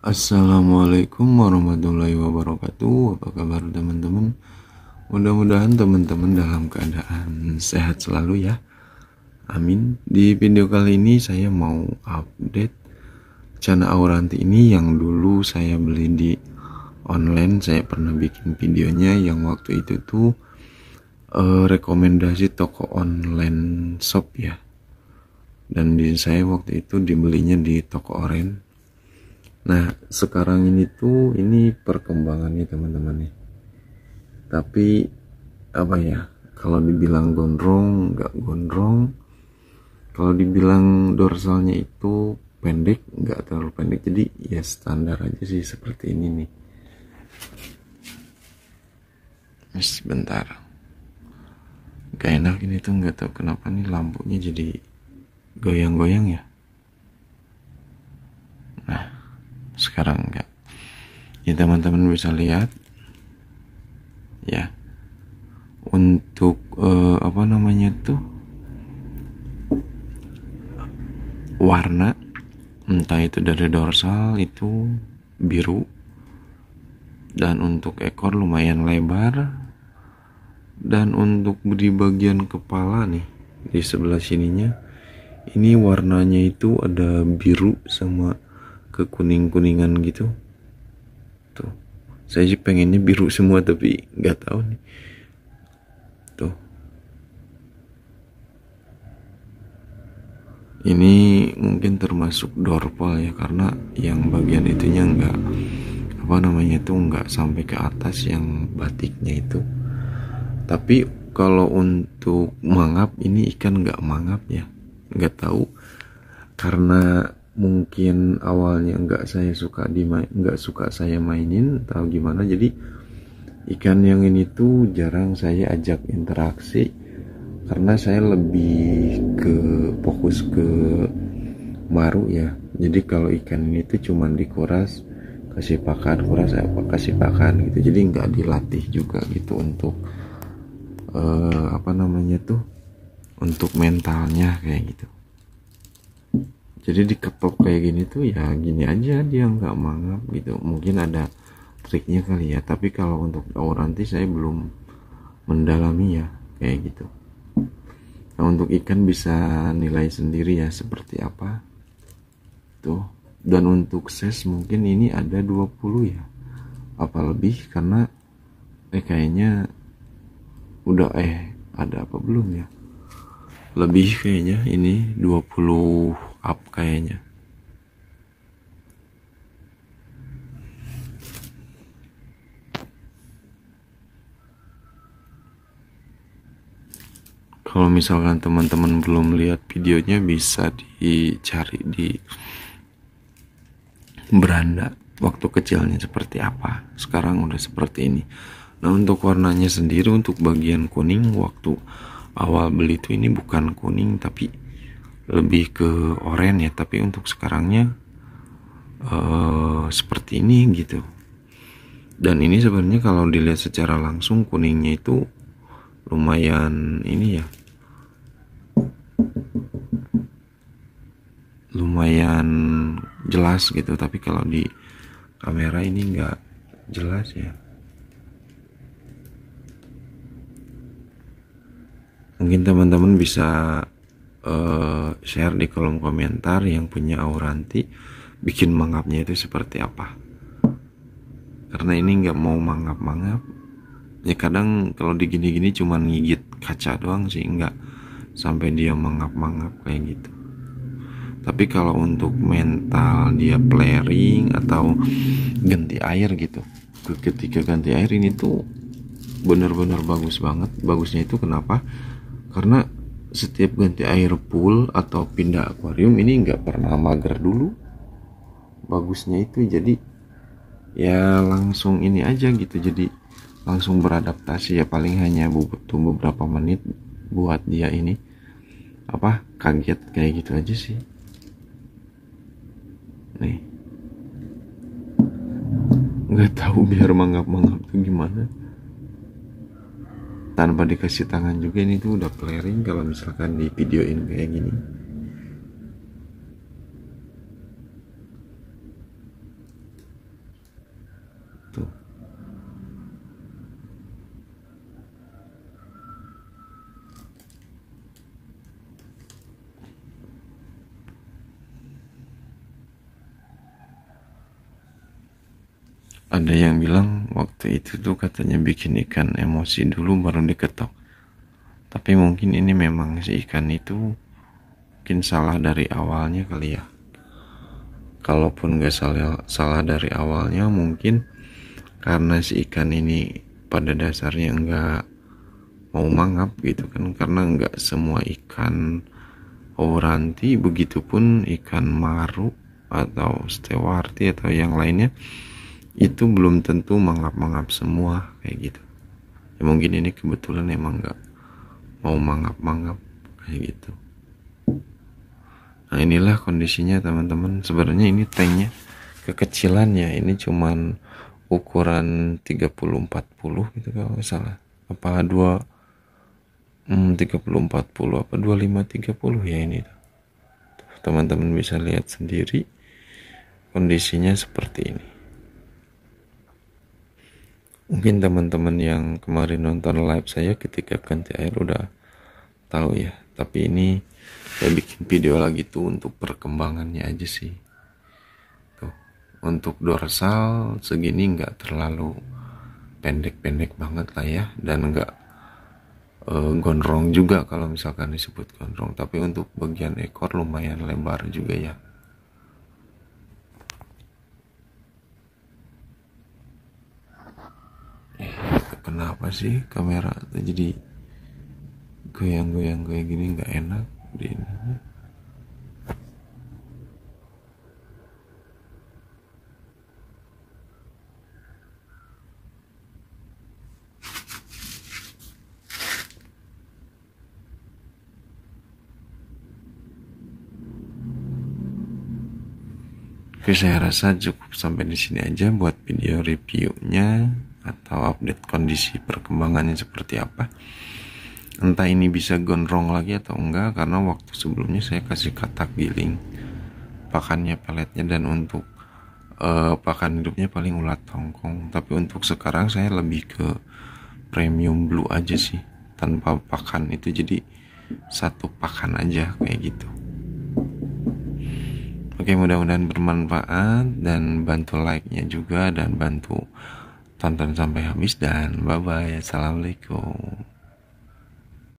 Assalamualaikum warahmatullahi wabarakatuh. Apa kabar teman-teman? Mudah-mudahan teman-teman dalam keadaan sehat selalu ya. Amin. Di video kali ini saya mau update Cana Auranti ini yang dulu saya beli di online. Saya pernah bikin videonya yang waktu itu tuh rekomendasi toko online shop ya. Dan saya waktu itu dibelinya di toko oren. Nah sekarang ini perkembangannya teman-teman nih. Tapi apa ya, kalau dibilang gondrong nggak gondrong, kalau dibilang dorsalnya itu pendek nggak terlalu pendek, jadi ya standar aja sih seperti ini nih. Sebentar, gak enak ini tuh, nggak tahu kenapa nih lampunya jadi goyang-goyang ya. Nah sekarang enggak ya, teman-teman bisa lihat ya. Untuk apa namanya tuh, warna entah itu dari dorsal itu biru, dan untuk ekor lumayan lebar, dan untuk di bagian kepala nih di sebelah sininya ini warnanya itu ada biru sama kekuning-kuningan gitu tuh. Saya sih pengennya biru semua tapi nggak tahu nih tuh. Ini mungkin termasuk dorpal ya, karena yang bagian itunya nggak apa namanya itu nggak sampai ke atas yang batiknya itu. Tapi kalau untuk mangap ini ikan nggak mangap ya, nggak tahu karena mungkin awalnya nggak suka saya mainin atau gimana, jadi ikan yang ini tuh jarang saya ajak interaksi karena saya lebih ke fokus ke maru ya. Jadi kalau ikan ini tuh cuman dikuras, kasih pakan, kuras kasih pakan gitu, jadi nggak dilatih juga gitu untuk apa namanya tuh, untuk mentalnya kayak gitu. Jadi diketok kayak gini tuh ya gini aja, dia nggak mangap gitu. Mungkin ada triknya kali ya, tapi kalau untuk Auranti saya belum mendalami ya kayak gitu. Nah untuk ikan bisa nilai sendiri ya seperti apa tuh. Dan untuk size mungkin ini ada 20 ya, apa lebih, karena kayaknya udah ada apa belum ya, lebih kayaknya, ini 20 up kayaknya. Kalau misalkan teman-teman belum lihat videonya bisa dicari di beranda waktu kecilnya seperti apa, sekarang udah seperti ini. Nah untuk warnanya sendiri, untuk bagian kuning waktu awal beli itu ini bukan kuning tapi lebih ke oranye ya, tapi untuk sekarangnya seperti ini gitu. Dan ini sebenarnya kalau dilihat secara langsung kuningnya itu lumayan ini ya, lumayan jelas gitu, tapi kalau di kamera ini enggak jelas ya. Mungkin teman-teman bisa share di kolom komentar yang punya Auranti, bikin mangapnya itu seperti apa, karena ini nggak mau mangap-mangap ya. Kadang kalau digini-gini cuman ngigit kaca doang sih, nggak sampai dia mangap-mangap kayak gitu. Tapi kalau untuk mental dia flaring atau ganti air gitu, ketika ganti air ini tuh bener-bener bagus banget. Bagusnya itu kenapa? Karena setiap ganti air pool atau pindah akuarium ini nggak pernah mager dulu. Bagusnya itu jadi ya langsung ini aja gitu, jadi langsung beradaptasi ya. Paling hanya butuh beberapa menit buat dia ini apa, kaget kayak gitu aja sih. Nih nggak tahu biar mangap-mangap tuh gimana tanpa dikasih tangan juga. Ini tuh udah flaring kalau misalkan di videoin kayak gini. gitu. Ada yang bilang waktu itu tuh katanya bikin ikan emosi dulu baru diketok. Tapi mungkin ini memang si ikan itu mungkin salah dari awalnya kali ya. Kalaupun gak salah dari awalnya, mungkin karena si ikan ini pada dasarnya nggak mau mangap gitu kan, karena nggak semua ikan oranti, begitupun ikan maru atau stewarti atau yang lainnya itu belum tentu mangap-mangap semua kayak gitu ya. Mungkin ini kebetulan emang nggak mau mangap-mangap kayak gitu. Nah inilah kondisinya teman-teman. Sebenarnya ini tanknya kekecilannya, ini cuman ukuran 30-40 gitu kalau nggak salah, apa 30-40 apa 25-30 ya. Ini teman-teman bisa lihat sendiri kondisinya seperti ini. Mungkin teman-teman yang kemarin nonton live saya ketika ganti air udah tahu ya, tapi ini saya bikin video lagi tuh untuk perkembangannya aja sih. Tuh, untuk dorsal segini nggak terlalu pendek-pendek banget lah ya, dan nggak gondrong juga kalau misalkan disebut gondrong, tapi untuk bagian ekor lumayan lebar juga ya. Kenapa sih kamera jadi goyang-goyang kayak gini, nggak enak di ini. Oke, saya rasa cukup sampai di sini aja buat video reviewnya atau update kondisi perkembangannya seperti apa. Entah ini bisa gondrong lagi atau enggak, karena waktu sebelumnya saya kasih katak giling pakannya peletnya, dan untuk pakan hidupnya paling ulat tongkong. Tapi untuk sekarang saya lebih ke premium blue aja sih, tanpa pakan itu, jadi satu pakan aja kayak gitu. Oke, mudah-mudahan bermanfaat, dan bantu like-nya juga, dan bantu tonton sampai habis, dan bye-bye. Assalamualaikum.